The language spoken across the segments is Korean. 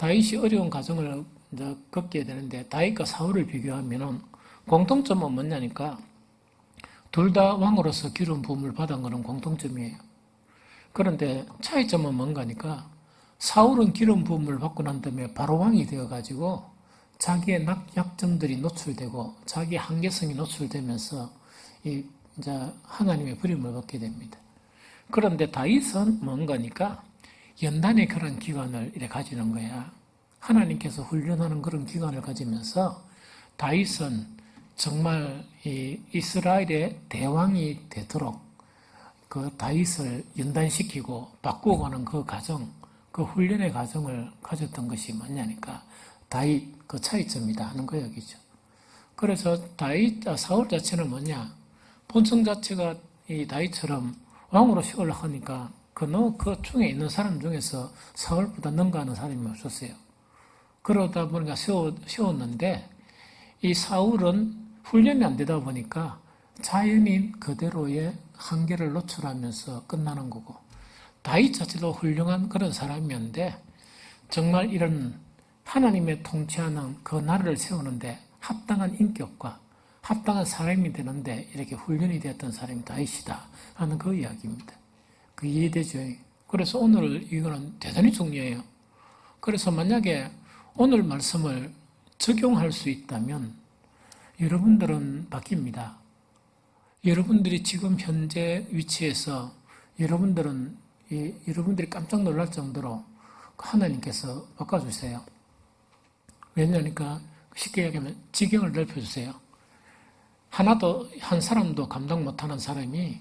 다윗이 어려운 과정을 이제 겪게 되는데 다윗과 사울을 비교하면은 공통점은 뭐냐니까 둘 다 왕으로서 기름 부음을 받은 것은 공통점이에요. 그런데 차이점은 뭔가니까 사울은 기름 부음을 받고 난 다음에 바로 왕이 되어가지고 자기의 약점들이 노출되고 자기의 한계성이 노출되면서 이제 하나님의 부름을 받게 됩니다. 그런데 다윗은 뭔가니까 연단의 그런 기간을 이렇게 가지는 거야. 하나님께서 훈련하는 그런 기간을 가지면서 다윗은 정말 이 이스라엘의 대왕이 되도록 그 다윗을 연단시키고 바꾸고 가는 그 과정, 그 훈련의 과정을 가졌던 것이 뭐냐니까 다윗 그 차이점이다 하는 거 여기죠. 그래서 사울 자체는 뭐냐? 본성 자체가 이 다윗처럼 왕으로 세우려 하니까 그 중에 있는 사람 중에서 사울보다 능가하는 사람이 없었어요. 그러다 보니까 세웠는데 이 사울은 훈련이 안 되다 보니까 자연인 그대로의 한계를 노출하면서 끝나는 거고 다윗 자체도 훌륭한 그런 사람이었는데 정말 이런 하나님의 통치하는 그 나라를 세우는데 합당한 인격과 합당한 사람이 되는데 이렇게 훈련이 되었던 사람이 다윗이다 하는 그 이야기입니다. 그 이해되죠? 그래서 오늘 이거는 대단히 중요해요. 그래서 만약에 오늘 말씀을 적용할 수 있다면 여러분들은 바뀝니다. 여러분들이 지금 현재 위치에서 여러분들이 깜짝 놀랄 정도로 하나님께서 바꿔주세요. 왜냐니까 쉽게 얘기하면 지경을 넓혀주세요. 한 사람도 감당 못하는 사람이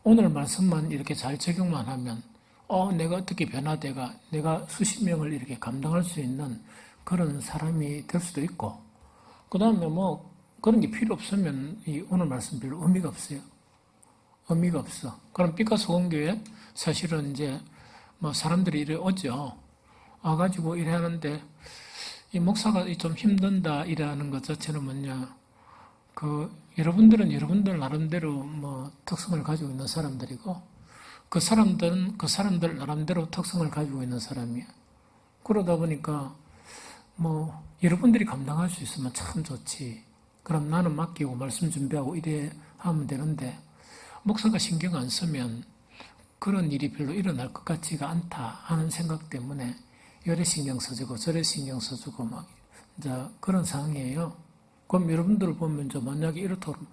오늘 말씀만 이렇게 잘 적용만 하면 내가 어떻게 변화돼가 내가 수십 명을 이렇게 감당할 수 있는 그런 사람이 될 수도 있고 그 다음에 그런 게 필요 없으면 이 오늘 말씀 별로 의미가 없어요. 의미가 없어. 그럼 피카소 공교회 사실은 이제 사람들이 이래 오죠. 와가지고 이래 하는데 이 목사가 좀 힘든다 이래하는 것 자체는 뭐냐. 여러분들은 여러분들 나름대로 특성을 가지고 있는 사람들이고 그 사람들 나름대로 특성을 가지고 있는 사람이야. 그러다 보니까 여러분들이 감당할 수 있으면 참 좋지. 그럼 나는 맡기고 말씀 준비하고 이래 하면 되는데 목사가 신경 안 쓰면 그런 일이 별로 일어날 것 같지가 않다 하는 생각 때문에 요래 신경 써주고 저래 신경 써주고 이제 그런 상황이에요. 그럼 여러분들 보면 만약에 이렇다면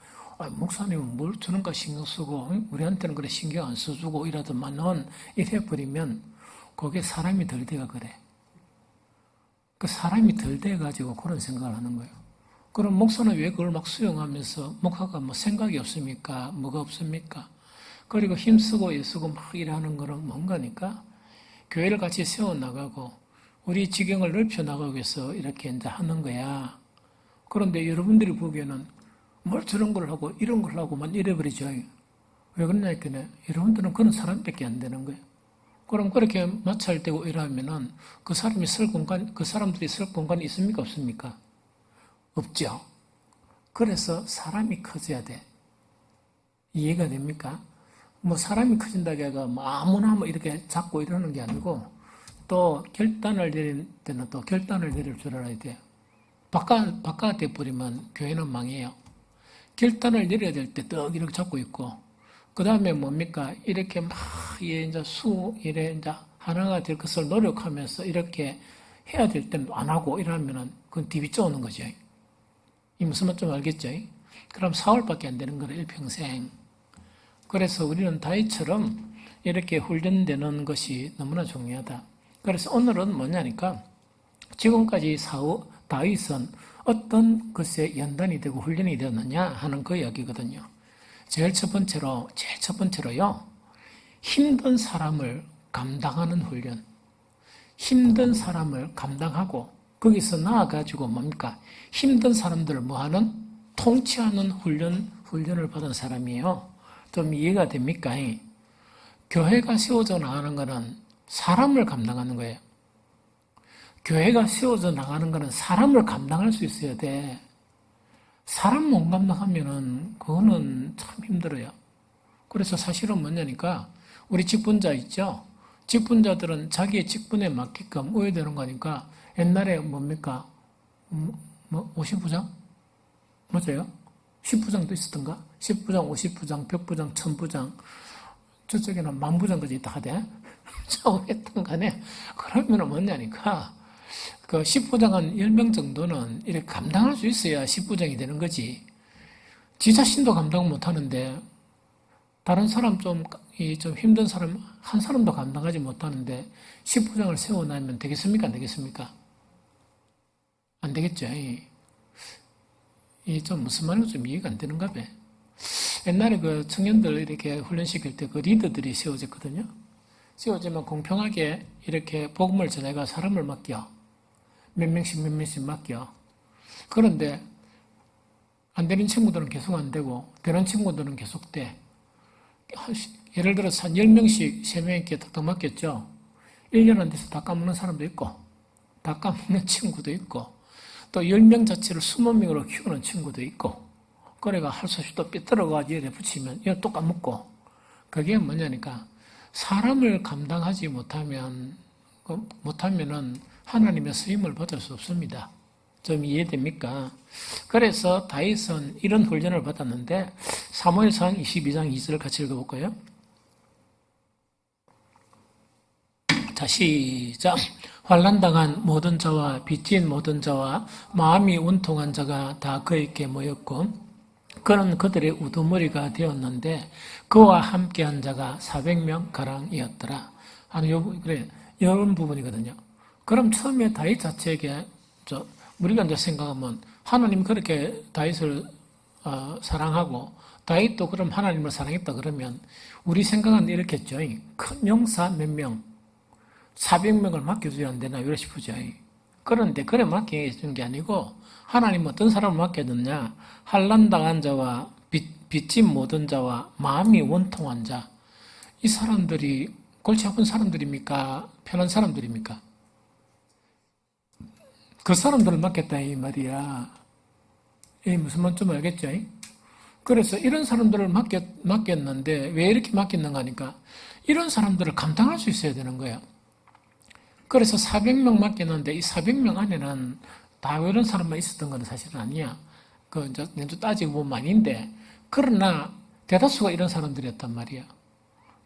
목사님은 뭘 저런가 신경 쓰고 우리한테는 그래 신경 안 써주고 이러더만은 이래버리면 그게 사람이 덜 돼가 그래. 그 사람이 덜 돼가지고 그런 생각을 하는 거예요. 그럼 목사는 왜 그걸 막 수용하면서 목사가 생각이 없습니까? 뭐가 없습니까? 그리고 힘쓰고 애쓰고 막 일하는 거는 뭔가니까 교회를 같이 세워나가고 우리 지경을 넓혀나가기 위해서 이렇게 이제 하는 거야. 그런데 여러분들이 보기에는 뭘 저런 걸 하고 이런 걸 하고만 이래버리죠. 왜 그러냐니까 여러분들은 그런 사람밖에 안 되는 거예요. 그럼 그렇게 마찰되고 이러면은 그 사람들이 쓸 공간이 있습니까? 없습니까? 없죠. 그래서 사람이 커져야 돼. 이해가 됩니까? 사람이 커진다고 해가 아무나 이렇게 잡고 이러는 게 아니고 또 결단을 내릴 때는 또 결단을 내릴 줄 알아야 돼요. 바깥에 버리면 교회는 망해요. 결단을 내려야 될 때 떡 이렇게 잡고 있고 그 다음에 뭡니까? 이렇게 이제 이제 하나가 될 것을 노력하면서 이렇게 해야 될 때는 안 하고 이러면은 그건 뒤비 쪼는 거죠. 이 무슨 말 좀 알겠죠? 그럼 4월밖에 안 되는 거라 일평생. 그래서 우리는 다윗처럼 이렇게 훈련되는 것이 너무나 중요하다. 그래서 오늘은 뭐냐니까 지금까지 다윗은 어떤 것에 연단이 되고 훈련이 되었느냐 하는 그 이야기거든요. 제일 첫 번째로요. 힘든 사람을 감당하는 훈련. 힘든 사람을 감당하고 거기서 나아가지고 뭡니까? 힘든 사람들을 뭐하는? 통치하는 훈련을 받은 사람이에요. 좀 이해가 됩니까? 교회가 세워져 나가는 것은 사람을 감당하는 거예요. 교회가 세워져 나가는 것은 사람을 감당할 수 있어야 돼. 사람 못 감당하면은 그거는 참 힘들어요. 그래서 사실은 뭐냐니까 우리 직분자 있죠? 직분자들은 자기의 직분에 맞게끔 우회되는 거니까 옛날에 뭡니까? 50부장? 맞아요? 10부장도 있었던가? 10부장, 50부장, 100부장, 1000부장, 저쪽에는 10,000부장까지 있다 하대. 했던 간에, 그러면은 뭐냐니까, 그 10부장은 10명 정도는 이렇게 감당할 수 있어야 10부장이 되는 거지. 지 자신도 감당 못 하는데, 다른 사람 좀 힘든 사람, 한 사람도 감당하지 못하는데, 10부장을 세워놓으면 되겠습니까? 안 되겠습니까? 안 되겠죠. 이 좀 무슨 말인지 좀 이해가 안 되는가 봐. 옛날에 그 청년들 이렇게 훈련시킬 때 그 리더들이 세워졌거든요. 세워지면 공평하게 이렇게 복음을 전해가 사람을 맡겨. 몇 명씩 맡겨. 그런데 안 되는 친구들은 계속 안 되고 되는 친구들은 계속 돼. 예를 들어서 한 10명씩 3명에게 탁탁 맡겼죠. 1년 안 돼서 다 까먹는 사람도 있고 다 까먹는 친구도 있고 또 10명 자체를 20명으로 키우는 친구도 있고 그래가 할 수 없이 또 삐뚤어가지고 이래 붙이면 이거 또 까먹고 그게 뭐냐니까 사람을 감당하지 못하면은 하나님의 쓰임을 받을 수 없습니다. 좀 이해됩니까? 그래서 다윗은 이런 훈련을 받았는데 사무엘상 22장 2절을 같이 읽어볼까요? 자, 시작. 환난당한 모든 자와 빚진 모든 자와 마음이 원통한 자가 다 그에게 모였고 그는 그들의 우두머리가 되었는데 그와 함께한 자가 400명 가량이었더라. 그래, 이런 부분이거든요. 그럼 처음에 다윗 자체에게 우리가 이제 생각하면 하나님 그렇게 다윗을 사랑하고 다윗도 그럼 하나님을 사랑했다 그러면 우리 생각은 이렇겠죠. 큰 용사 몇 명, 400명을 맡겨줘야 안 되나 이러 싶으죠. 그런데 그래 맡겨준 게 아니고 하나님 어떤 사람을 맡겨줬냐? 환난당한 자와 빚진 모든 자와 마음이 원통한 자. 이 사람들이 골치 아픈 사람들입니까? 편한 사람들입니까? 그 사람들을 맡겼다 이 말이야. 무슨 말인지 좀 알겠죠? 그래서 이런 사람들을 맡겼는데 왜 이렇게 맡겼는가 하니까 이런 사람들을 감당할 수 있어야 되는 거예요. 그래서 400명 맡겼는데 이 400명 안에는 다 이런 사람만 있었던 건 사실은 아니야. 그 이제 따지고 보면 아닌데 그러나 대다수가 이런 사람들이었단 말이야.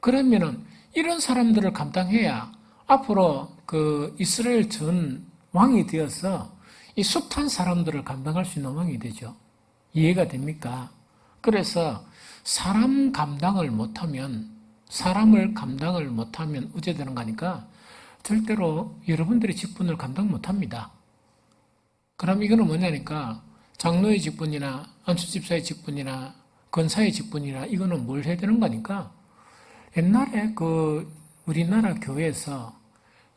그러면은 이런 사람들을 감당해야 앞으로 그 이스라엘 전 왕이 되어서 이 숱한 사람들을 감당할 수 있는 왕이 되죠. 이해가 됩니까? 그래서 사람을 감당을 못하면 어째 되는 거니까 절대로 여러분들의 직분을 감당 못합니다. 그럼 이거는 뭐냐니까 장로의 직분이나 안수집사의 직분이나 권사의 직분이나 이거는 뭘 해야 되는 거니까 옛날에 그 우리나라 교회에서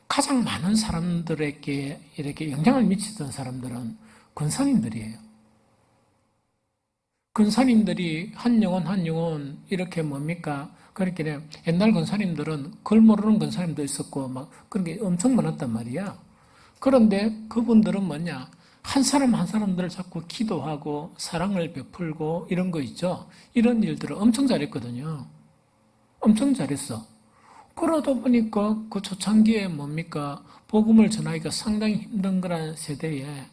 가장 많은 사람들에게 이렇게 영향을 미치던 사람들은 권사님들이에요. 권사님들이 한 영혼 이렇게 뭡니까? 그렇게 옛날 권사님들은 글 모르는 권사님도 있었고 막 그런 게 엄청 많았단 말이야. 그런데 그분들은 뭐냐? 한 사람 한 사람들을 자꾸 기도하고 사랑을 베풀고 이런 거 있죠. 이런 일들을 엄청 잘했거든요. 엄청 잘했어. 그러다 보니까 그 초창기에 뭡니까? 복음을 전하기가 상당히 힘든 그런 세대에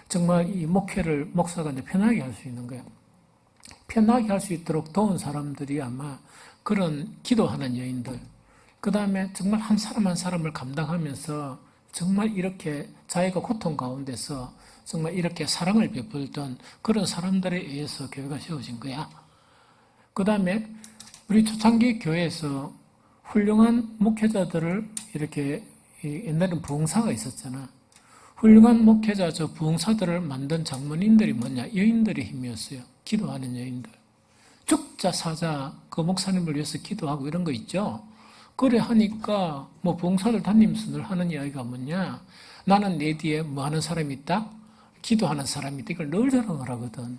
정말 이 목사가 이제 편하게 할 수 있는 거예요. 편하게 할 수 있도록 도운 사람들이 아마 그런 기도하는 여인들, 그 다음에 정말 한 사람 한 사람을 감당하면서 정말 이렇게 자기가 고통 가운데서 정말 이렇게 사랑을 베풀던 그런 사람들에 의해서 교회가 세워진 거야. 그 다음에 우리 초창기 교회에서 훌륭한 목회자들을 이렇게 옛날에는 부흥사가 있었잖아. 훌륭한 목회자 부흥사들을 만든 장모님들이 뭐냐? 여인들의 힘이었어요. 기도하는 여인들. 죽자 사자 그 목사님을 위해서 기도하고 이런 거 있죠. 그래 하니까 뭐 부흥사들 담임서 늘 하는 이야기가 뭐냐? 나는 내 뒤에 뭐 하는 사람이 있다? 기도하는 사람이 있다. 이걸 늘 자랑을 하거든.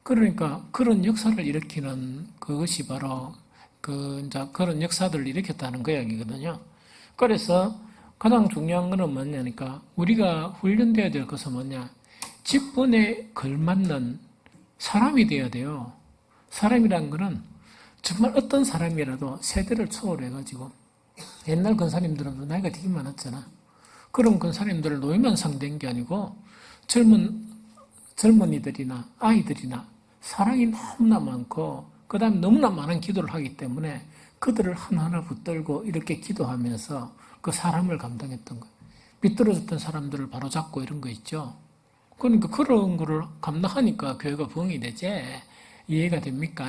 그러니까 그런 역사를 일으키는 그것이 바로 그런 역사들을 일으켰다는 그 이야기거든요. 그래서 가장 중요한 거는 뭐냐니까 우리가 훈련되어야 될 것은 뭐냐? 직분에 걸맞는 사람이 되어야 돼요. 사람이란 거는 정말 어떤 사람이라도 세대를 초월해가지고 옛날 권사님들은 나이가 되게 많았잖아. 그런 권사님들을 노예만 상대한 게 아니고 젊은이들이나 아이들이나 사랑이 너무나 많고 그 다음에 너무나 많은 기도를 하기 때문에 그들을 하나하나 붙들고 이렇게 기도하면서 그 사람을 감당했던 거예요. 비뚤어졌던 사람들을 바로잡고 이런 거 있죠. 그러니까 그런 거를 감당하니까 교회가 부흥이 되지. 이해가 됩니까?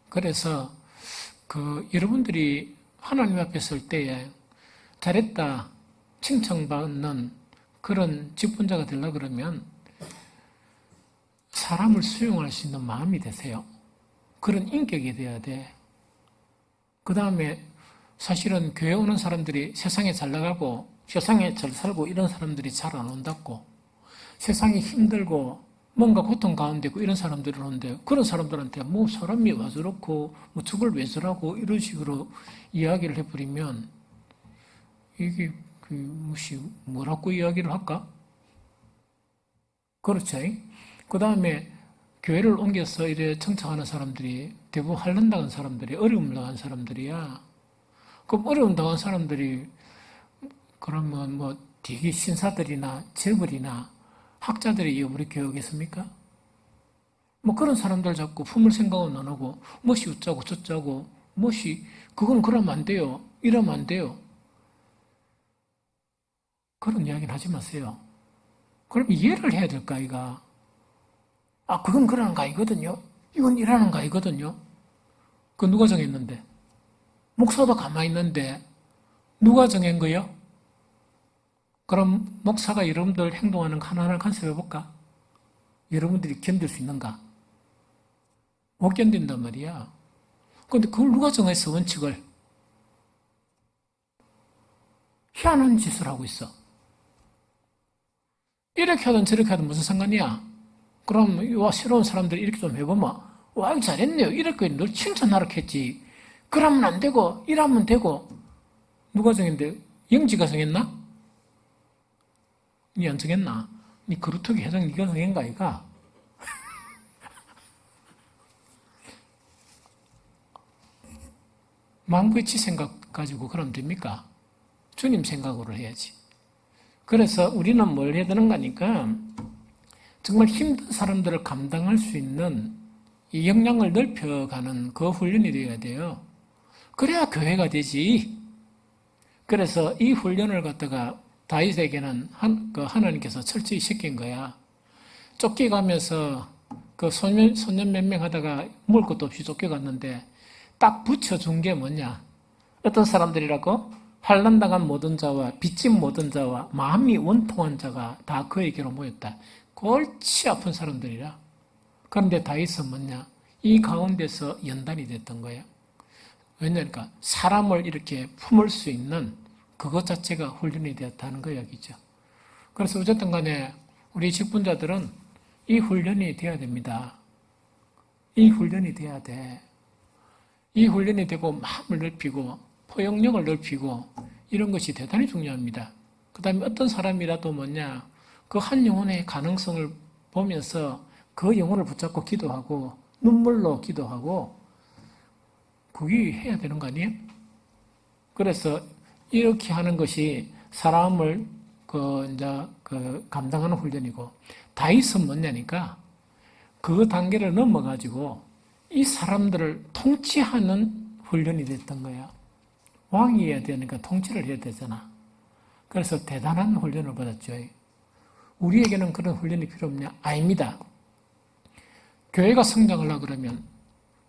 그래서 여러분들이 하나님 앞에 설 때에 잘했다 칭찬받는 그런 직분자가 되려고 그러면 사람을 수용할 수 있는 마음이 되세요. 그런 인격이 돼야 돼. 그 다음에 사실은 교회 오는 사람들이 세상에 잘 나가고 세상에 잘 살고 이런 사람들이 잘 안 온다고, 세상이 힘들고 뭔가 고통 가운데 있고 이런 사람들이 오는데 그런 사람들한테 뭐 사람이 와 저렇고 뭐 저걸 왜 저라고 이런 식으로 이야기를 해버리면 이게 뭐라고 이야기를 할까? 그렇죠. 그 다음에 교회를 옮겨서 이래 청청하는 사람들이 대부분 환난 당한 사람들이, 어려움 당한 사람들이야. 그럼 어려움 당한 사람들이 그러면 뭐 되게 신사들이나 재벌이나 학자들이 우리 교회 오겠습니까? 뭐 그런 사람들 자꾸 품을 생각은 안 하고 무엇이 어쩌고 저쩌고 무엇이 그건 그러면 안 돼요. 이러면 안 돼요. 그런 이야기는 하지 마세요. 그럼 이해를 해야 될까 이가. 그건 그러는 거 아니거든요. 이건 이라는 거 아니거든요. 그 누가 정했는데? 목사도 가만히 있는데 누가 정한 거예요? 그럼 목사가 여러분들 행동하는 거 하나하나 간섭해 볼까? 여러분들이 견딜 수 있는가? 못 견딘단 말이야. 그런데 그걸 누가 정했어, 원칙을? 희한한 짓을 하고 있어. 이렇게 하든 저렇게 하든 무슨 상관이야? 그럼 새로운 사람들이 이렇게 좀 해보면 와 잘했네요. 이렇게 늘 칭찬하라고 했지. 그러면 안 되고 이러면 되고. 누가 정했는데? 영지가 정했나? 니 안 정했나? 니 그루터기 회장 니가 정했는가 이가? 망부의 치 생각 가지고 그러면 됩니까? 주님 생각으로 해야지. 그래서 우리는 뭘 해야 되는 거니까 정말 힘든 사람들을 감당할 수 있는 이 역량을 넓혀가는 그 훈련이 되어야 돼요. 그래야 교회가 되지. 그래서 이 훈련을 갖다가 다윗에게는 하나님께서 철저히 시킨 거야. 쫓겨가면서 그 소년 몇 명 하다가 먹을 것도 없이 쫓겨갔는데 딱 붙여준 게 뭐냐? 어떤 사람들이라고? 환난당한 모든 자와 빚진 모든 자와 마음이 원통한 자가 다 그에게로 모였다. 골치 아픈 사람들이라. 그런데 다윗은 뭐냐? 이 가운데서 연단이 됐던 거예요. 왜냐니까 사람을 이렇게 품을 수 있는 그것 자체가 훈련이 되었다는 거 이야기죠. 그래서 어쨌든 간에 우리 직분자들은 이 훈련이 돼야 됩니다. 이 훈련이 돼야 돼. 이 훈련이 되고 마음을 넓히고 포용력을 넓히고 이런 것이 대단히 중요합니다. 그 다음에 어떤 사람이라도 뭐냐, 그 한 영혼의 가능성을 보면서 그 영혼을 붙잡고 기도하고 눈물로 기도하고 그게 해야 되는 거 아니에요? 그래서 이렇게 하는 것이 사람을 감당하는 훈련이고, 다윗은 뭐냐니까 그 단계를 넘어가지고 이 사람들을 통치하는 훈련이 됐던 거야. 왕이어야 되니까 통치를 해야 되잖아. 그래서 대단한 훈련을 받았죠. 우리에게는 그런 훈련이 필요 없냐? 아닙니다. 교회가 성장하려고 그러면,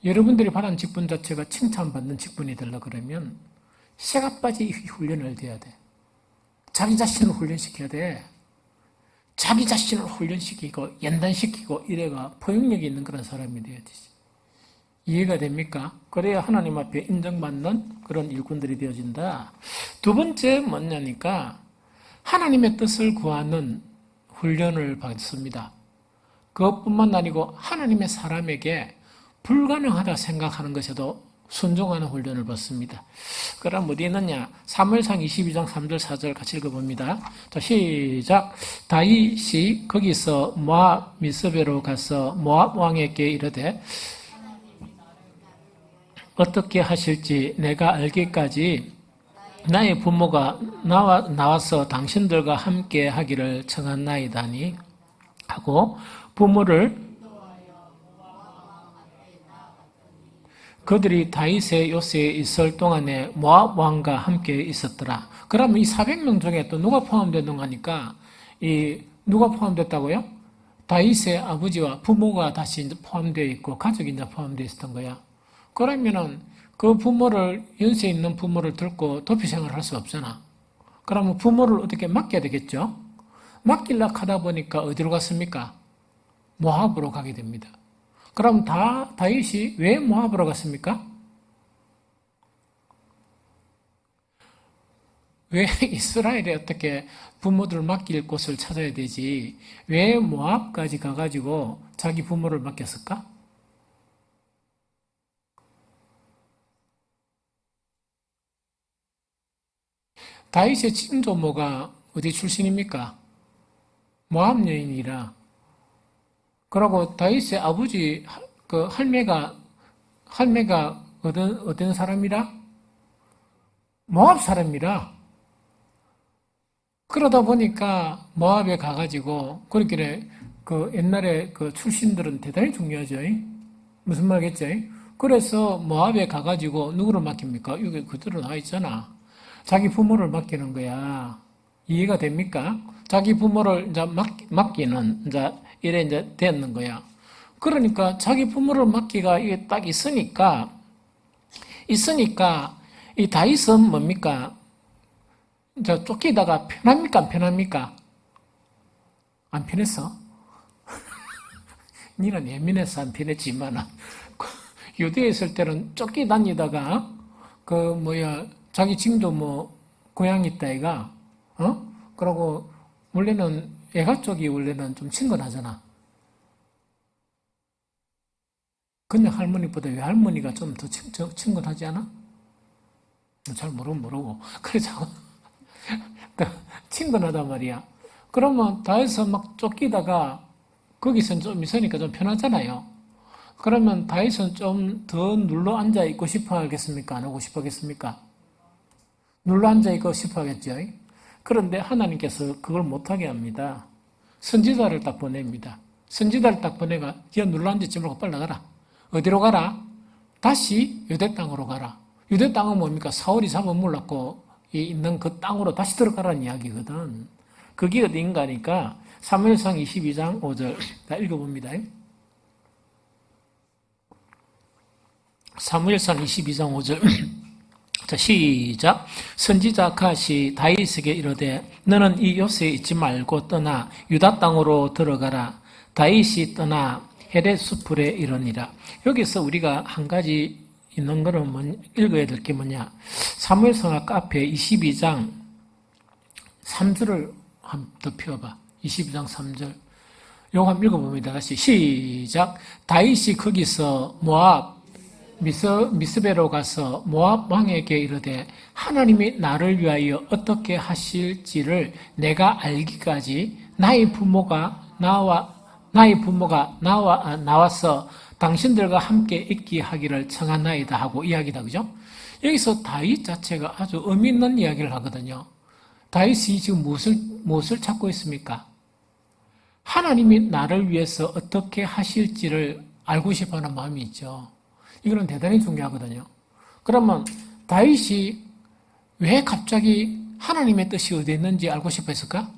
여러분들이 받은 직분 자체가 칭찬받는 직분이 되려고 그러면 새가 빠지 이 훈련을 해야 돼. 자기 자신을 훈련시켜야 돼. 자기 자신을 훈련시키고 연단시키고 이래가 포용력이 있는 그런 사람이 되어야 되지. 이해가 됩니까? 그래야 하나님 앞에 인정받는 그런 일꾼들이 되어진다. 두 번째 뭐냐니까 하나님의 뜻을 구하는 훈련을 받습니다. 그것뿐만 아니고 하나님의 사람에게 불가능하다 생각하는 것에도 순종하는 훈련을 받습니다. 그럼 어디 있느냐? 사무엘상 22장 3절 4절 같이 읽어봅니다. 자, 시작. 다윗이 거기서 모압 미스베로 가서 모압 왕에게 이르되 어떻게 하실지 내가 알기까지 나의 부모가 나와서 당신들과 함께 하기를 청한나이다니 하고 부모를 그들이 다윗의 요새에 있을 동안에 모압 왕과 함께 있었더라. 그러면 이 400명 중에 또 누가 포함되는 거니까 이 누가 포함됐다고요? 다윗의 아버지와 부모가 다시 이제 포함되어 있고 가족이 이제 포함되어 있었던 거야. 그러면은 그 부모를 연세 있는 부모를 들고 도피 생활을 할 수 없잖아. 그러면 부모를 어떻게 맡겨야 되겠죠? 맡기려고 하다 보니까 어디로 갔습니까? 모압으로 가게 됩니다. 그럼 다윗이 왜 모압으로 갔습니까? 왜 이스라엘에 어떻게 부모들을 맡길 곳을 찾아야 되지? 왜 모압까지 가가지고 자기 부모를 맡겼을까? 다윗의 친조모가 어디 출신입니까? 모압 여인이라. 그러고 다윗의 아버지 그 할매가 어떤 사람이라? 모압 사람이라. 그러다 보니까 모압에 가가지고 그렇게 그 옛날에 그 출신들은 대단히 중요하죠. 무슨 말겠죠? 그래서 모압에 가가지고 누구를 맡깁니까? 여기 그대로 나와 있잖아. 자기 부모를 맡기는 거야. 이해가 됩니까? 자기 부모를 이제 맡기는 이제 이래 이제 됐는 거야. 그러니까 자기 부모를 맡기가 이게 딱 있으니까 이 다윗은 뭡니까? 이제 쫓기다가 편합니까? 안 편합니까? 안 편했어? 니는 예민해서 안 편했지만 유대에 있을 때는 쫓기 다니다가 자기 친도 고향이 있다 애가 그러고 원래는 애가 쪽이 원래는 좀 친근하잖아. 그냥 할머니보다 외할머니가 좀 더 친근하지 않아? 잘 모르고 그래서 친근하단 말이야. 그러면 다윗은 막 쫓기다가 거기서 좀 있으니까 좀 편하잖아요. 그러면 다윗은 좀 더 눌러 앉아 있고 싶어 하겠습니까? 안 하고 싶어 하겠습니까? 눌러 앉아 있고 싶어 하겠죠. 그런데 하나님께서 그걸 못하게 합니다. 선지자를 딱 보냅니다. 선지자를 딱 보내가 야 눌러 앉지 말고 빨리 나가라. 어디로 가라? 다시 유대 땅으로 가라. 유대 땅은 뭡니까? 사울이 잡아물었고 있는 그 땅으로 다시 들어가라는 이야기거든. 그게 어딘가니까 사무엘상 22장 5절 다 읽어봅니다. 사무엘상 22장 5절 자 시작. 선지자 갓이 다윗에게 이르되 너는 이 요새에 있지 말고 떠나 유다 땅으로 들어가라. 다윗이 떠나 헤렛 수풀에 이르니라. 여기서 우리가 한 가지 있는 거는 읽어야 될 게 뭐냐. 사무엘상 아까 앞에 22장 3절을 한번 더 펴봐. 22장 3절. 요거 한번 읽어봅니다. 다시 시작. 다윗이 거기서 모압 미스베로 가서 모압 왕에게 이르되 하나님이 나를 위하여 어떻게 하실지를 내가 알기까지 나의 부모가 나와서 당신들과 함께 있게 하기를 청하나이다 하고 이야기다. 그죠? 여기서 다윗 자체가 아주 의미 있는 이야기를 하거든요. 다윗이 지금 무엇을 찾고 있습니까? 하나님이 나를 위해서 어떻게 하실지를 알고 싶어 하는 마음이 있죠. 이거는 대단히 중요하거든요. 그러면 다윗이 왜 갑자기 하나님의 뜻이 어디에 있는지 알고 싶어 했을까?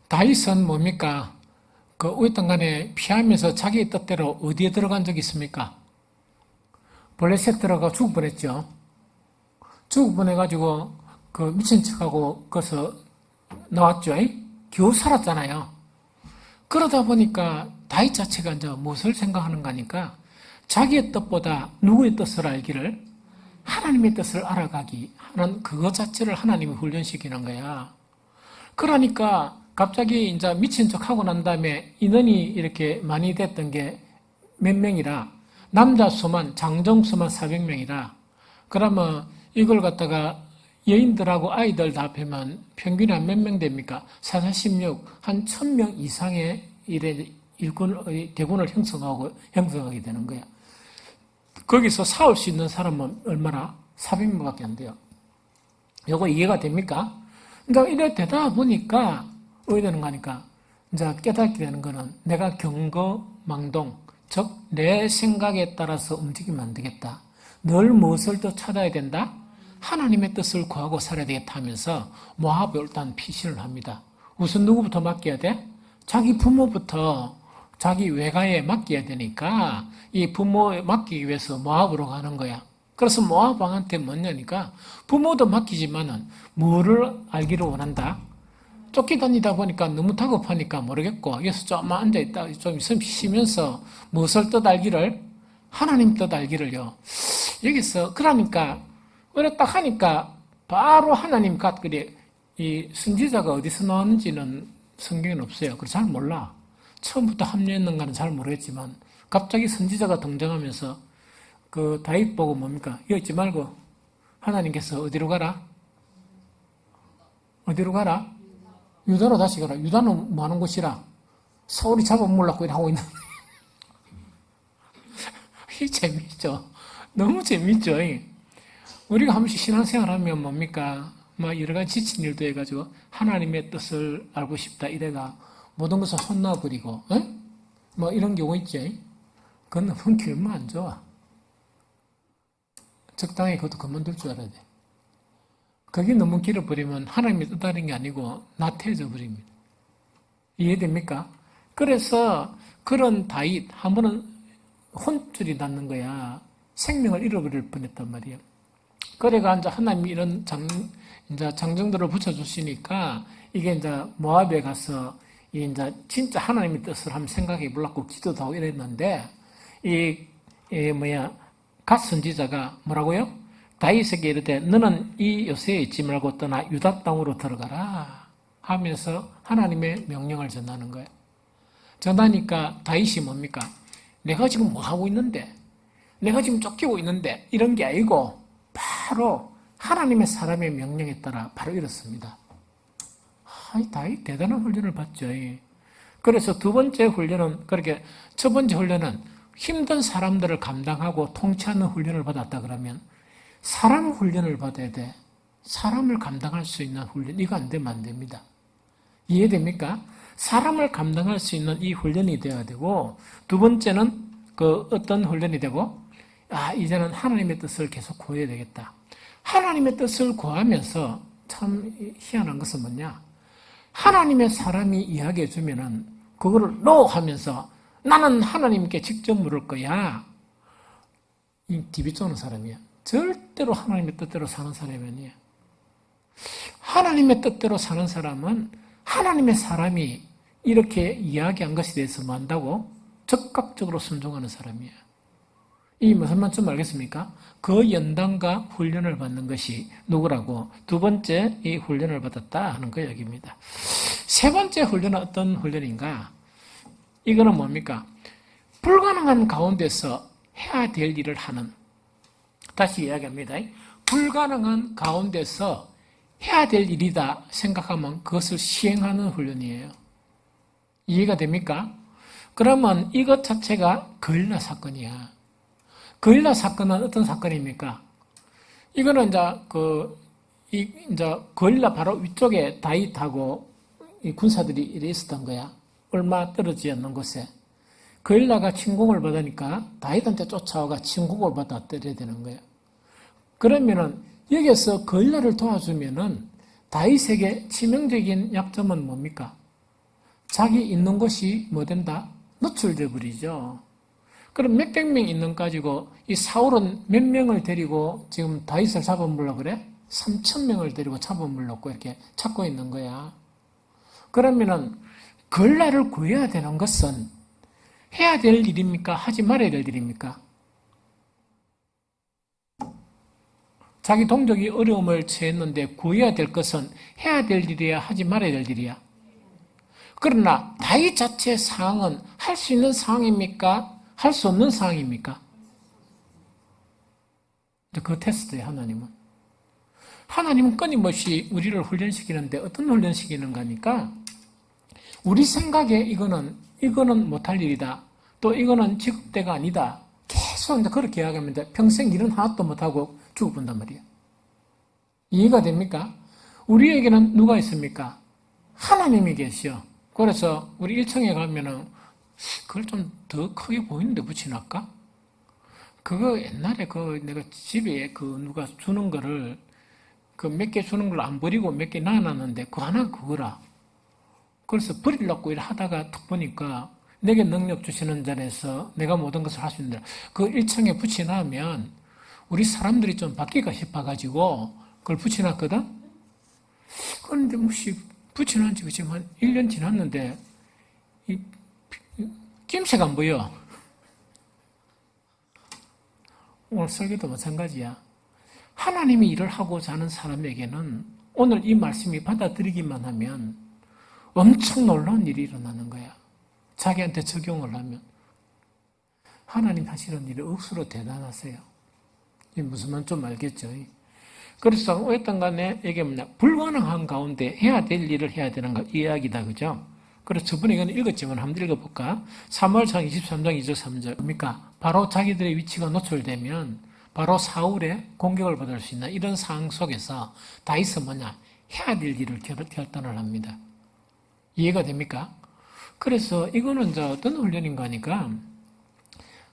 다윗은 뭡니까? 그 어떤 간에 피하면서 자기의 뜻대로 어디에 들어간 적이 있습니까? 블레셋 들어가 죽을 뻔했죠. 죽을 뻔해가지고 그 미친 척하고 거기서 나왔죠. 겨우 살았잖아요. 그러다 보니까 다윗 자체가 이제 무엇을 생각하는가 하니까 자기의 뜻보다 누구의 뜻을 알기를 하나님의 뜻을 알아가기 하는 그것 자체를 하나님이 훈련시키는 거야. 그러니까 갑자기 이제 미친 척 하고 난 다음에 인원이 이렇게 많이 됐던 게 몇 명이라 남자 수만 장정 수만 400명이라 그러면 이걸 갖다가 여인들하고 아이들 다 합하면 평균이 한 몇 명 됩니까? 4, 4, 16, 한 1000명 이상의 이래 대군을 형성하게 되는 거야. 거기서 싸울 수 있는 사람은 얼마나? 400명밖에 안 돼요. 요거 이해가 됩니까? 그러니까 이래 되다 보니까 어디 되는 거니까 이제 깨닫게 되는 거는 내가 경거망동, 즉 내 생각에 따라서 움직이면 안 되겠다. 늘 무엇을 더 찾아야 된다? 하나님의 뜻을 구하고 살아야 되겠다 하면서 모압에 일단 피신을 합니다. 우선 누구부터 맡겨야 돼? 자기 부모부터 자기 외가에 맡겨야 되니까 이 부모에 맡기기 위해서 모압으로 가는 거야. 그래서 모압 왕한테 뭐냐니까 부모도 맡기지만은 뭐를 알기를 원한다? 쫓기다니다 보니까 너무 다급하니까 모르겠고 여기서 조금만 앉아있다 좀 쉬면서 무엇을 뜻 알기를? 하나님 뜻 알기를요. 여기서 그러니까 그래 딱 하니까 바로 하나님 갓들이 이 선지자가 어디서 나왔는지는 성경에는 없어요. 그래서 잘 몰라. 처음부터 합류했는가는 잘 모르겠지만 갑자기 선지자가 등장하면서 그 다윗 보고 뭡니까? 여기 있지 말고 하나님께서 어디로 가라? 어디로 가라? 유다로 다시 가라. 유다는 뭐 하는 곳이라? 사울이 잡아먹으려고 하고 있는. 이 재밌죠? 너무 재밌죠? 우리가 한 번씩 신앙생활 하면 뭡니까? 막 여러 가지 지친 일도 해가지고 하나님의 뜻을 알고 싶다 이래가 모든 것을 혼나버리고, 뭐 이런 경우 있지? 그건 너무 길면 안 좋아. 적당히 그것도 그만둘 줄 알아야 돼. 그게 너무 길어버리면 하나님이 뜻하는 게 아니고 나태해져 버립니다. 이해됩니까? 그래서 그런 다윗 한 번은 혼쭐이 났는 거야. 생명을 잃어버릴 뻔했단 말이에요. 그래가 이제 하나님이 이런 이제 장정들을 붙여주시니까 이게 이제 모압에 가서 이제 진짜 하나님의 뜻을 한번 생각해 보려고 기도도 하고 이랬는데 갓 선지자가 뭐라고요? 다윗에게 이르되 너는 이 요새에 있지 말고 떠나 유다 땅으로 들어가라 하면서 하나님의 명령을 전하는 거예요. 전하니까 다윗이 뭡니까? 내가 지금 뭐 하고 있는데? 내가 지금 쫓기고 있는데? 이런 게 아니고 바로 하나님의 사람의 명령에 따라 바로 이렇습니다. 다윗 대단한 훈련을 받죠. 그래서 두 번째 훈련은 그렇게 첫 번째 훈련은 힘든 사람들을 감당하고 통치하는 훈련을 받았다 그러면 사람 훈련을 받아야 돼. 사람을 감당할 수 있는 훈련. 이거 안 되면 안 됩니다. 이해됩니까? 사람을 감당할 수 있는 이 훈련이 되어야 되고 두 번째는 그 어떤 훈련이 되고 이제는 하나님의 뜻을 계속 구해야 되겠다. 하나님의 뜻을 구하면서 참 희한한 것은 뭐냐? 하나님의 사람이 이야기해 주면은 그거를 NO 하면서 나는 하나님께 직접 물을 거야. 이 디비 쪼는 사람이야. 절대로 하나님의 뜻대로 사는 사람이 아니야. 하나님의 뜻대로 사는 사람은 하나님의 사람이 이렇게 이야기한 것에 대해서 뭐 한다고? 적극적으로 순종하는 사람이야. 이 무슨 말인지 알겠습니까? 그 연단과 훈련을 받는 것이 누구라고? 두 번째 이 훈련을 받았다 하는 그 얘기입니다. 세 번째 훈련은 어떤 훈련인가? 이거는 뭡니까? 불가능한 가운데서 해야 될 일을 하는. 다시 이야기합니다. 불가능한 가운데서 해야 될 일이다 생각하면 그것을 시행하는 훈련이에요. 이해가 됩니까? 그러면 이것 자체가 거릴라 사건이야. 거릴라 사건은 어떤 사건입니까? 이거는 이제 거릴라 바로 위쪽에 다윗하고 이 군사들이 이래 있었던 거야. 얼마 떨어지지 않는 곳에. 거릴라가 침공을 받으니까 다윗한테 쫓아와가 침공을 받아 때려야 되는 거야. 그러면은 여기서 거릴라를 도와주면은 다윗에게 치명적인 약점은 뭡니까? 자기 있는 곳이 뭐 된다? 노출돼 버리죠. 그럼 몇백 명 있는 가지고 이 사울은 몇 명을 데리고 지금 다윗을 잡아물려고 그래? 3,000명을 데리고 잡아물려고 이렇게 찾고 있는 거야. 그러면은 거릴라를 구해야 되는 것은 해야 될 일입니까? 하지 말아야 될 일입니까? 자기 동족이 어려움을 처했는데 구해야 될 것은 해야 될 일이야? 하지 말아야 될 일이야? 그러나 다윗 자체의 상황은 할 수 있는 상황입니까? 할 수 없는 상황입니까? 그 테스트예요, 하나님은. 하나님은 끊임없이 우리를 훈련시키는데 어떤 훈련시키는가 하니까 우리 생각에 이거는 이거는 못할 일이다. 또 이거는 직업대가 아니다. 계속 이제 그렇게 이야기하면 평생 일은 하나도 못하고 죽어본단 말이에요. 이해가 됩니까? 우리에게는 누가 있습니까? 하나님이 계시오. 그래서 우리 1층에 가면은 그걸 좀 더 크게 보이는데 붙여놨까? 그거 옛날에 내가 집에 누가 주는 거를 몇 개 주는 걸 안 버리고 몇 개 놔놨는데 그 하나 그거라. 그래서 버리려고 일 하다가 딱 보니까 내게 능력 주시는 자리에서 내가 모든 것을 할 수 있는 그 1층에 붙여놓으면 우리 사람들이 좀 받기가 싶어가지고 그걸 붙여놨거든? 그런데 붙여놓은 지 지금 한 1년 지났는데 김새가 안 보여. 오늘 설교도 마찬가지야. 하나님이 일을 하고자 하는 사람에게는 오늘 이 말씀이 받아들이기만 하면 엄청 놀라운 일이 일어나는 거야. 자기한테 적용을 하면. 하나님 하시는 일이 억수로 대단하세요. 이게 무슨 말인지 좀 알겠죠? 그래서 어떤 간에 이게 뭐냐, 불가능한 가운데 해야 될 일을 해야 되는 거 이야기다, 그죠? 그래서 저번에 이건 읽었지만 한번 읽어볼까? 3월상 23장 2절 3절 뭡니까? 바로 자기들의 위치가 노출되면 바로 사울의 공격을 받을 수 있는 이런 상황 속에서 다윗은 뭐냐? 해야 될 일을 결단을 합니다. 이해가 됩니까? 그래서 이거는 이제 어떤 훈련인가 하니까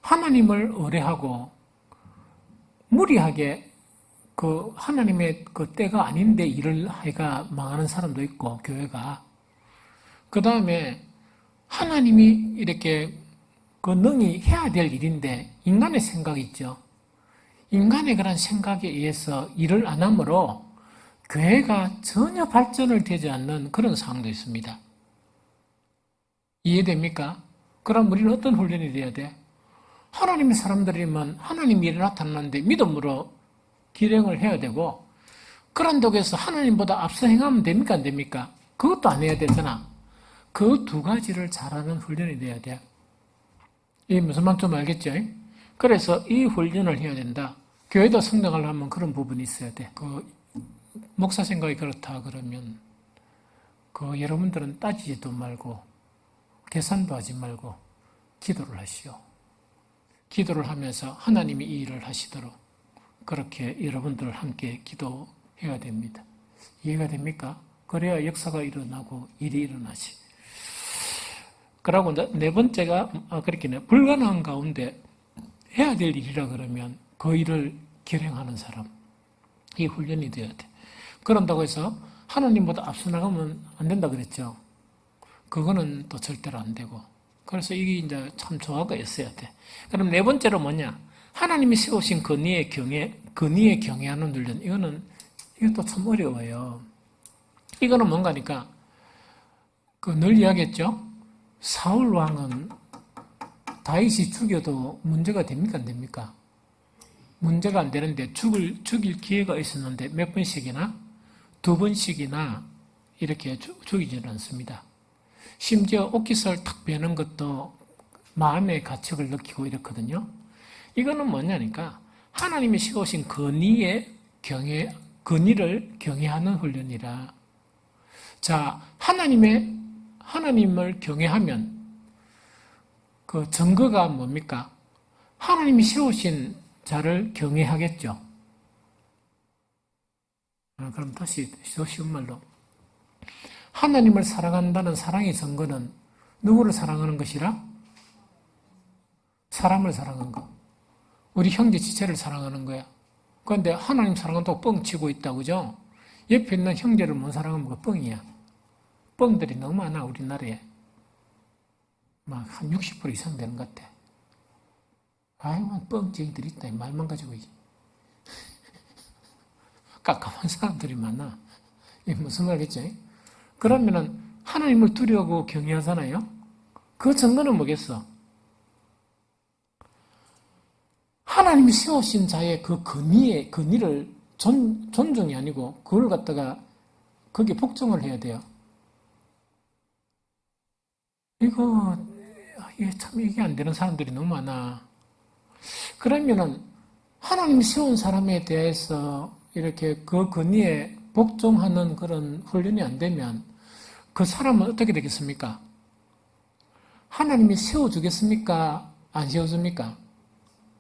하나님을 의뢰하고 무리하게 하나님의 때가 아닌데 일을 하기가 망하는 사람도 있고, 교회가. 그 다음에 하나님이 이렇게 능히 해야 될 일인데 인간의 생각이 있죠. 인간의 그런 생각에 의해서 일을 안 하므로 교회가 전혀 발전을 되지 않는 그런 상황도 있습니다. 이해됩니까? 그럼 우리는 어떤 훈련이 돼야 돼? 하나님의 사람들이면 하나님이 일이 나타나는데 믿음으로 기행을 해야 되고, 그런다고 해서 하나님보다 앞서 행하면 됩니까? 안 됩니까? 그것도 안 해야 되잖아. 그 두 가지를 잘하는 훈련이 돼야 돼. 이게 무슨 말인지 좀 알겠죠? 그래서 이 훈련을 해야 된다. 교회도 성장하려면 그런 부분이 있어야 돼. 목사 생각이 그렇다 그러면 여러분들은 따지지도 말고 계산도 하지 말고 기도를 하시오. 기도를 하면서 하나님이 이 일을 하시도록 그렇게 여러분들 함께 기도해야 됩니다. 이해가 됩니까? 그래야 역사가 일어나고 일이 일어나지. 그러고 네 번째가 그렇게 불가능한 가운데 해야 될 일이라 그러면 그 일을 결행하는 사람. 이 훈련이 되어야 돼. 그런다고 해서 하나님보다 앞서 나가면 안 된다 그랬죠. 그거는 또 절대로 안 되고. 그래서 이게 이제 참 조화가 있어야 돼. 그럼 네 번째로 뭐냐? 하나님이 세우신 근위에 경외하는 훈련. 이것도 참 어려워요. 이거는 뭔가니까, 늘 이야기했죠? 사울 왕은 다윗이 죽여도 문제가 됩니까? 안 됩니까? 문제가 안 되는데 죽일 기회가 있었는데 몇 번씩이나? 2번씩이나 이렇게 죽이지는 않습니다. 심지어 옷깃을 탁 베는 것도 마음의 가책을 느끼고 이렇거든요. 이거는 뭐냐니까 하나님이 세우신 근위를 경외하는 훈련이라. 자, 하나님을 경외하면 그 증거가 뭡니까? 하나님이 세우신 자를 경외하겠죠. 그럼 다시 더 쉬운 말로, 하나님을 사랑한다는 사랑의 증거는 누구를 사랑하는 것이라? 사람을 사랑하는 거. 우리 형제 지체를 사랑하는 거야. 그런데 하나님 사랑한다고 뻥치고 있다, 그죠? 옆에 있는 형제를 못 사랑하면 그 뻥이야. 뻥들이 너무 많아, 우리나라에. 막 한 60% 이상 되는 것 같아. 아이고, 뻥쟁이들 있다. 말만 가지고. 깜깜한 사람들이 많아. 이게 무슨 말이겠지? 그러면은 하나님을 두려워하고 경외하잖아요? 그 증거는 뭐겠어? 하나님이 세우신 자의 그 근위를 존중이 아니고 그걸 갖다가 거기에 복종을 해야 돼요. 이게 안 되는 사람들이 너무 많아. 그러면은 하나님이 세운 사람에 대해서 이렇게 그 근위에 복종하는 그런 훈련이 안 되면 그 사람은 어떻게 되겠습니까? 하나님이 세워주겠습니까? 안 세워줍니까?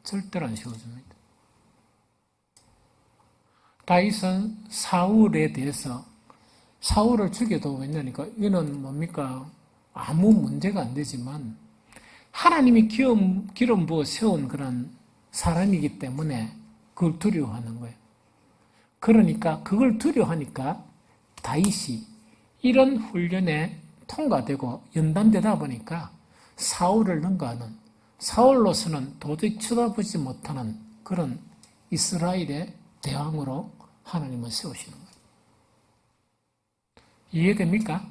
절대로 안 세워줍니다. 다윗은 사울에 대해서 사울을 죽여도 왜냐니까 이는 뭡니까? 아무 문제가 안 되지만 하나님이 기름 부어 세운 그런 사람이기 때문에 그걸 두려워하는 거예요. 그러니까 그걸 두려워하니까 다윗이 이런 훈련에 통과되고 연단되다 보니까 사울을 능가하는 사울로서는 도저히 쳐다보지 못하는 그런 이스라엘의 대왕으로 하나님은 세우시는 거예요. 이해됩니까?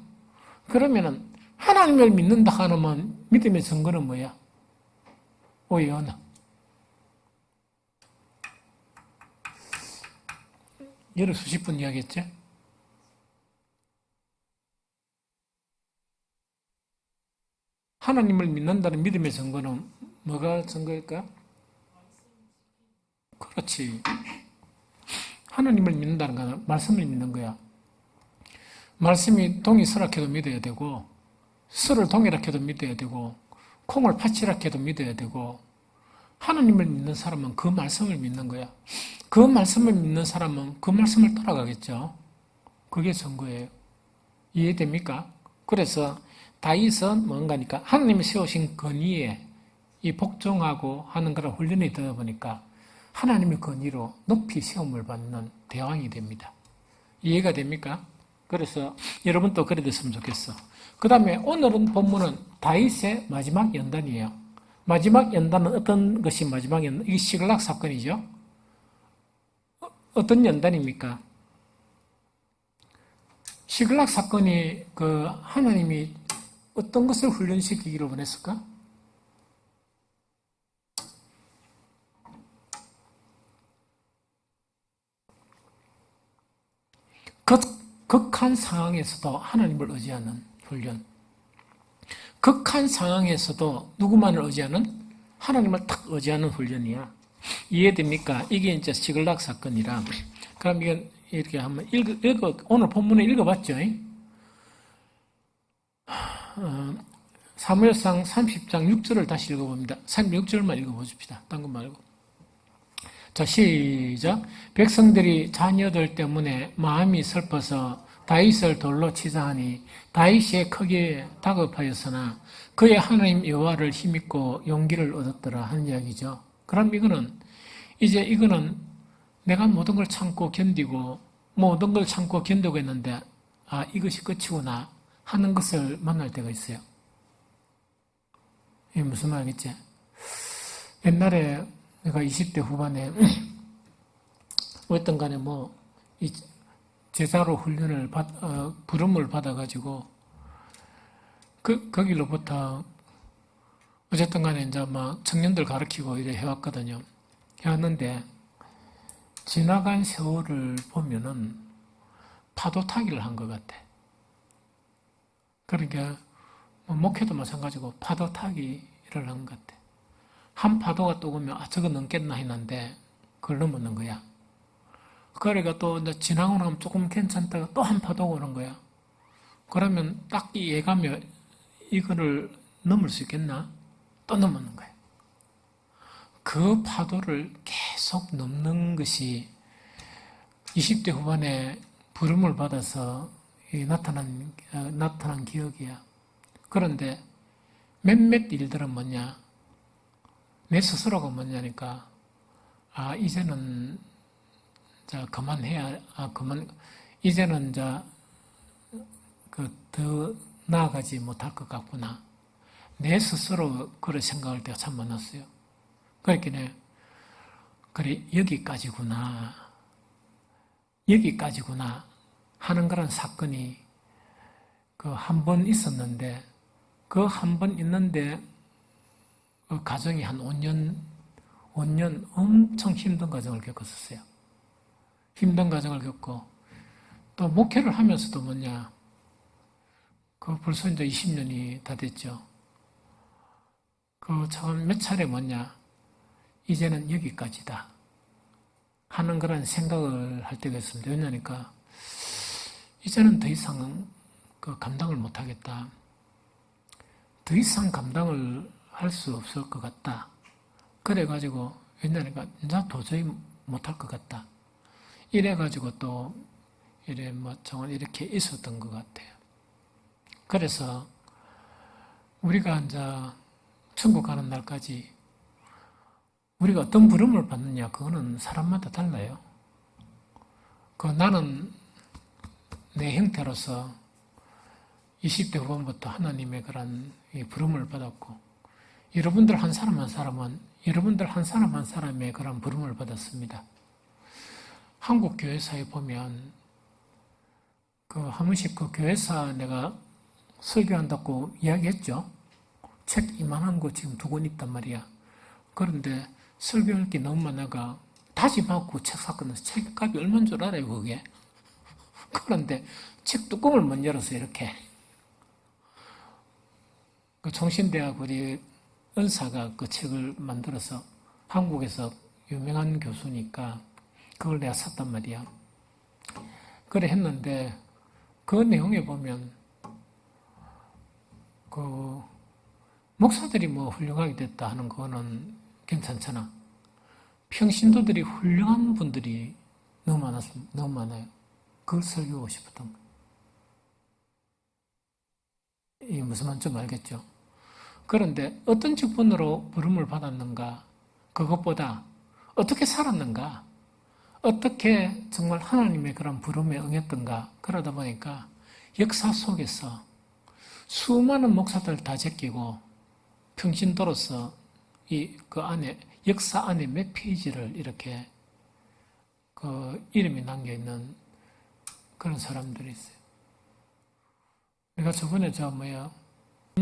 그러면은 하나님을 믿는다 하면 믿음의 증거는 뭐야? 오해 언어. 예를 수십 번 이야기했죠? 하나님을 믿는다는 믿음의 증거는 뭐가 증거일까? 그렇지. 하나님을 믿는다는 건 말씀을 믿는 거야. 말씀이 동이 서락해도 믿어야 되고 설을 동이락해도 믿어야 되고 콩을 파치락해도 믿어야 되고 하나님을 믿는 사람은 그 말씀을 믿는 거야. 그 말씀을 믿는 사람은 그 말씀을 따라가겠죠. 그게 증거예요. 이해됩니까? 그래서 다윗은 뭔가니까 하나님이 세우신 권위에 이 복종하고 하는 그런 훈련이 되다 보니까 하나님의 권위로 높이 세움을 받는 대왕이 됩니다. 이해가 됩니까? 그래서 여러분도 그래 됐으면 좋겠어. 그 다음에 오늘은 본문은 다윗의 마지막 연단이에요. 마지막 연단은 어떤 것이 마지막 연단? 이게 시글락 사건이죠. 어떤 연단입니까? 시글락 사건이 하나님이 어떤 것을 훈련시키기로 원했을까? 극한 상황에서도 하나님을 의지하는 훈련. 극한 상황에서도 누구만을 의지하는? 하나님을 딱 의지하는 훈련이야. 이해됩니까? 이게 이제 시글락 사건이라. 그럼 이건 이렇게 한번 오늘 본문에 읽어봤죠? 사무엘상 30장 6절을 다시 읽어봅니다. 36절만 읽어보십시다. 딴 거 말고. 자, 시작. 백성들이 자녀들 때문에 마음이 슬퍼서 다윗을 돌로 치자 하니 다윗이 크게 다급하였으나 그의 하나님 여호와를 힘입고 용기를 얻었더라 하는 이야기죠. 그럼 이거는 내가 모든 걸 참고 견디고 모든 걸 참고 견디고 했는데 이것이 끝이구나 하는 것을 만날 때가 있어요. 이게 무슨 말이겠지? 옛날에 내가 20대 후반에 어떤 간에 이 제자로 훈련을 부름을 받아가지고 거기로부터 어쨌든 간에 이제 막 청년들 가르치고 이래 해왔거든요. 해왔는데 지나간 세월을 보면은 파도 타기를 한 것 같아. 그러니까 목회도 마찬가지고 파도 타기를 한 것 같아. 한 파도가 또 오면 저거 넘겠나 했는데 그걸 넘었는 거야. 그러니까 또 이제 지나고 나면 조금 괜찮다가 또 한 파도가 오는 거야. 그러면 딱 이 예감이 이거를 넘을 수 있겠나? 또 넘는 거야. 그 파도를 계속 넘는 것이 20대 후반에 부름을 받아서 나타난 기억이야. 그런데 몇몇 일들은 뭐냐? 내 스스로가 뭐냐니까, 이제는, 그만해야, 이제는, 더 나아가지 못할 것 같구나. 내 스스로 그런 생각할 때가 참 많았어요. 그러니까, 그래, 여기까지구나 하는 그런 사건이 한 번 있었는데, 그 한 번 있는데, 그 가정이 한 5년 엄청 힘든 과정을 겪었었어요. 힘든 과정을 겪고, 또 목회를 하면서도 뭐냐, 벌써 이제 20년이 다 됐죠. 참 몇 차례 뭐냐, 이제는 여기까지다 하는 그런 생각을 할 때가 있습니다. 왜냐니까, 이제는 더 이상 감당을 못하겠다. 더 이상 감당을 할 수 없을 것 같다. 그래가지고 옛날에가 이제 도저히 못할 것 같다. 이래가지고 또 이래 뭐 정말 이렇게 있었던 것 같아요. 그래서 우리가 이제 천국 가는 날까지 우리가 어떤 부름을 받느냐 그거는 사람마다 달라요. 나는 내 형태로서 20대 후반부터 하나님의 그런 부름을 받았고 여러분들 한 사람 한 사람은 여러분들 한 사람 한 사람의 그런 부름을 받았습니다. 한국 교회사에 보면 한 번씩 그 교회사 내가 설교한다고 이야기했죠. 책 이만한 거 지금 2권 있단 말이야. 그런데 설교할 게 너무 많아가 다시 받고 책 샀거든. 책값이 얼마인 줄 알아요, 그게? 그런데 책 뚜껑을 못 열어서 이렇게. 그 총신대학 우리 은사가 그 책을 만들어서 한국에서 유명한 교수니까 그걸 내가 샀단 말이야. 그래 했는데 그 내용에 보면 그 목사들이 뭐 훌륭하게 됐다 하는 거는 괜찮잖아. 평신도들이 훌륭한 분들이 너무 많아요. 그걸 설교하고 싶었던 거예요. 이 무슨 말인지 좀 알겠죠? 그런데 어떤 직분으로 부름을 받았는가? 그것보다 어떻게 살았는가? 어떻게 정말 하나님의 그런 부름에 응했던가? 그러다 보니까 역사 속에서 수많은 목사들 다 제끼고 평신도로서 그 안에 역사 안에 몇 페이지를 이렇게 그 이름이 남겨 있는 그런 사람들이 있어요. 내가 저번에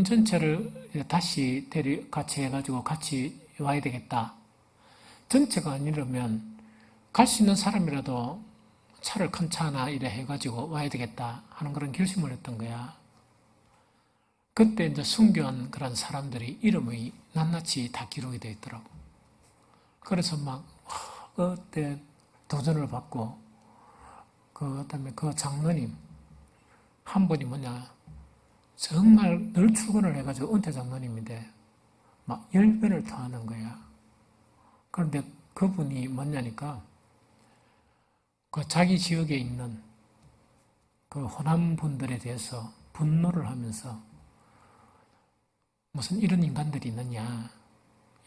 전체를 다시 같이 해가지고 같이 와야 되겠다. 전체가 아니라면 갈 수 있는 사람이라도 차를 큰 차 하나 이래 해가지고 와야 되겠다 하는 그런 결심을 했던 거야. 그때 이제 순교한 그런 사람들이 이름이 낱낱이 다 기록이 되어 있더라고. 그래서 그때 도전을 받고, 그다음에 그 장로님, 한 분이 정말 늘 출근을 해가지고 은퇴 장로님인데, 10번을 토하는 거야. 그런데 그분이 뭐냐니까, 그 자기 지역에 있는 그 호남 분들에 대해서 분노를 하면서, 무슨 이런 인간들이 있느냐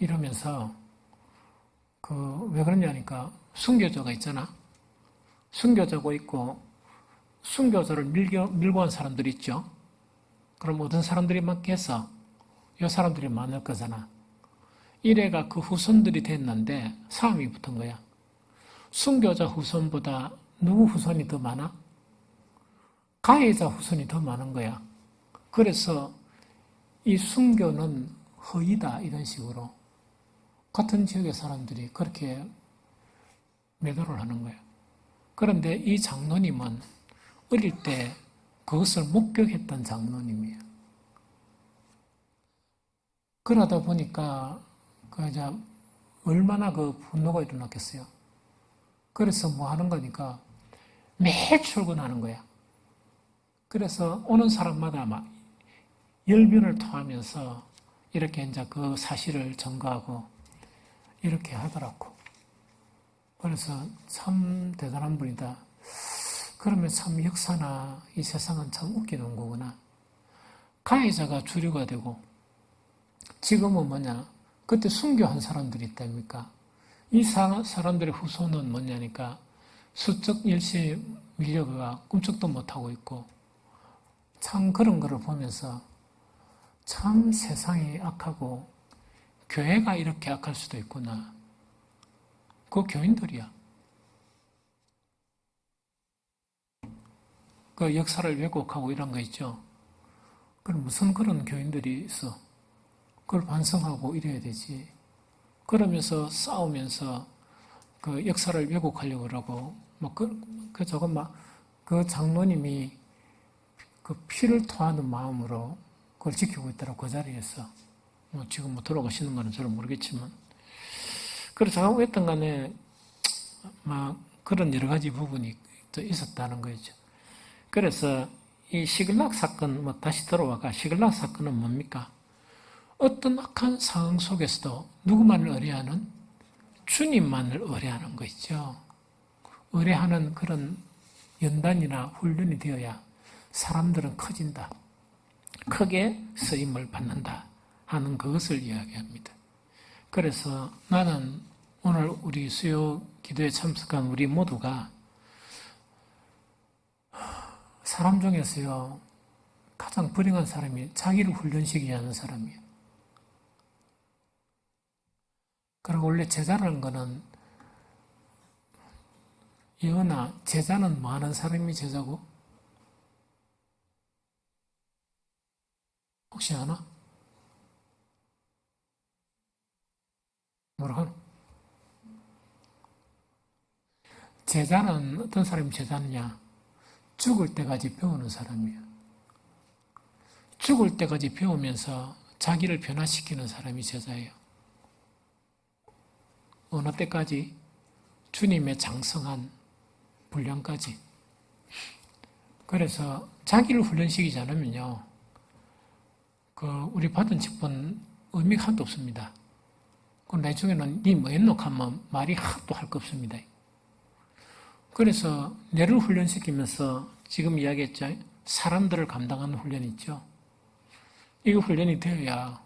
이러면서 왜 그러냐니까 순교자가 있잖아. 순교자고 있고 순교자를 밀고 한 사람들이 있죠. 그럼 어떤 사람들이 맞겠어? 이 사람들이 많을 거잖아. 이래가 그 후손들이 됐는데 싸움이 붙은 거야. 순교자 후손보다 누구 후손이 더 많아? 가해자 후손이 더 많은 거야. 그래서 이 순교는 허위다 이런 식으로 같은 지역의 사람들이 그렇게 매도를 하는 거예요. 그런데 이 장로님은 어릴 때 그것을 목격했던 장로님이에요. 그러다 보니까 얼마나 그 분노가 일어났겠어요. 그래서 뭐 하는 거니까 매일 출근하는 거야. 그래서 오는 사람마다 10번을 토하면서 이렇게 이제 그 사실을 전가하고 이렇게 하더라고. 그래서 참 대단한 분이다. 그러면 참 역사나 이 세상은 참 웃기는 거구나. 가해자가 주류가 되고 지금은 그때 순교한 사람들이 있답니까? 이 사람들의 후손은 뭐냐니까 수적 일시에 밀려가 꿈쩍도 못하고 있고 참 그런 거를 보면서 참 세상이 악하고 교회가 이렇게 악할 수도 있구나. 그 교인들이야. 그 역사를 왜곡하고 이런 거 있죠. 그럼 무슨 그런 교인들이 있어. 그걸 반성하고 이래야 되지. 그러면서 싸우면서 그 역사를 왜곡하려고 그러고, 그 장로님이 그 피를 토하는 마음으로 그걸 지키고 있더라고, 그 자리에서. 지금 돌아가시는 거는 저는 모르겠지만. 그래서 어쨌든 간에, 그런 여러 가지 부분이 또 있었다는 거죠. 그래서 이 시글락 사건, 다시 들어와가, 시글락 사건은 뭡니까? 어떤 악한 상황 속에서도 누구만을 의뢰하는? 주님만을 의뢰하는 거 있죠. 의뢰하는 그런 연단이나 훈련이 되어야 사람들은 커진다. 크게 쓰임을 받는다 하는 그것을 이야기합니다. 그래서 나는 오늘 우리 수요 기도에 참석한 우리 모두가 사람 중에서요 가장 불행한 사람이 자기를 훈련시키지 않은 사람이에요. 그리고 원래 제자라는 거는 예언아, 제자는 뭐 하는 사람이 제자고? 혹시 아나? 뭐라 하노? 제자는 어떤 사람이 제자느냐? 죽을 때까지 배우는 사람이에요. 죽을 때까지 배우면서 자기를 변화시키는 사람이 제자예요. 어느 때까지? 주님의 장성한 분량까지. 그래서 자기를 훈련시키지 않으면요, 우리 받은 직분 의미가 하나도 없습니다. 그 나중에는 니 뭐 했노 하면 말이 하나도 할 거 없습니다. 그래서 뇌를 훈련시키면서 지금 이야기했죠. 사람들을 감당하는 훈련이 있죠. 이거 훈련이 되어야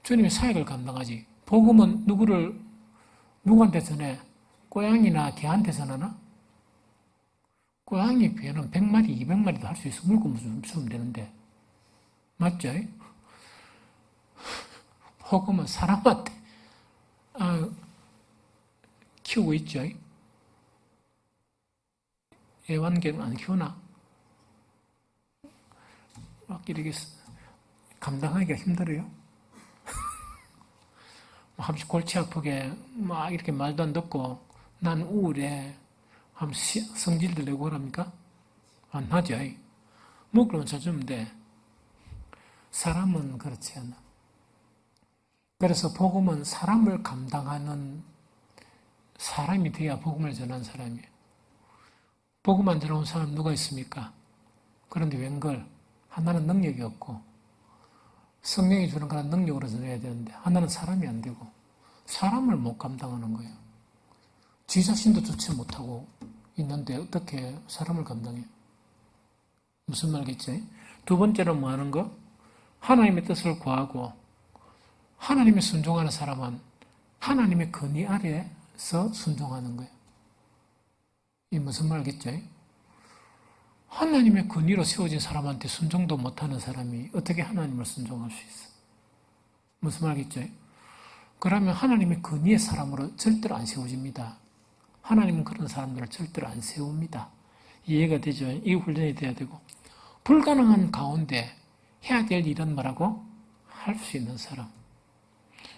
주님의 사역을 감당하지. 복음은 누구한테 전해? 고양이나 개한테 전하나? 고양이 배는 100마리, 200마리도 할 수 있어. 물고 무서우면 되는데. 맞죠? 복음은 사람한테 키우고 있죠. 애완개는 안 키우나? 막 이렇게 감당하기가 힘들어요. 한번 골치 아프게 막 이렇게 말도 안 듣고 난 우울해. 한번 성질들 내고 그럽니까? 안 하죠. 뭐 그러면 찾으면 돼. 사람은 그렇지 않아. 그래서 복음은 사람을 감당하는 사람이 돼야 복음을 전하는 사람이에요. 복음 안 전하는 사람 누가 있습니까? 그런데 웬걸 하나는 능력이 없고 성령이 주는 그런 능력으로 전해야 되는데 하나는 사람이 안 되고 사람을 못 감당하는 거예요. 지 자신도 좋지 못하고 있는데 어떻게 사람을 감당해? 무슨 말겠지? 두 번째로 뭐 하는 거? 하나님의 뜻을 구하고 하나님의 순종하는 사람은 하나님의 권위 아래서 순종하는 거예요. 이 무슨 말겠죠? 하나님의 권위로 세워진 사람한테 순종도 못하는 사람이 어떻게 하나님을 순종할 수 있어? 무슨 말겠죠? 그러면 하나님의 권위의 사람으로 절대로 안 세워집니다. 하나님은 그런 사람들을 절대로 안 세웁니다. 이해가 되죠? 이 훈련이 돼야 되고 불가능한 가운데 해야 될 일은 뭐라고? 할 수 있는 사람.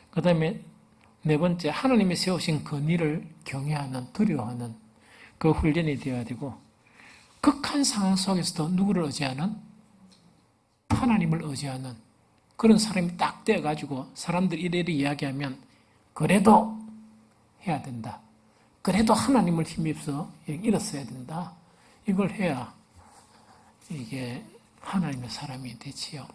그 다음에 네 번째, 하나님의 세우신 권위를 경외하는, 두려워하는 그 훈련이 되어야 되고 극한 상황 속에서도 누구를 의지하는? 하나님을 의지하는 그런 사람이 딱 되어가지고 사람들이 이래리 이야기하면 그래도 해야 된다. 그래도 하나님을 힘입어 일어서야 된다. 이걸 해야 이게 하나님의 사람이 되지요.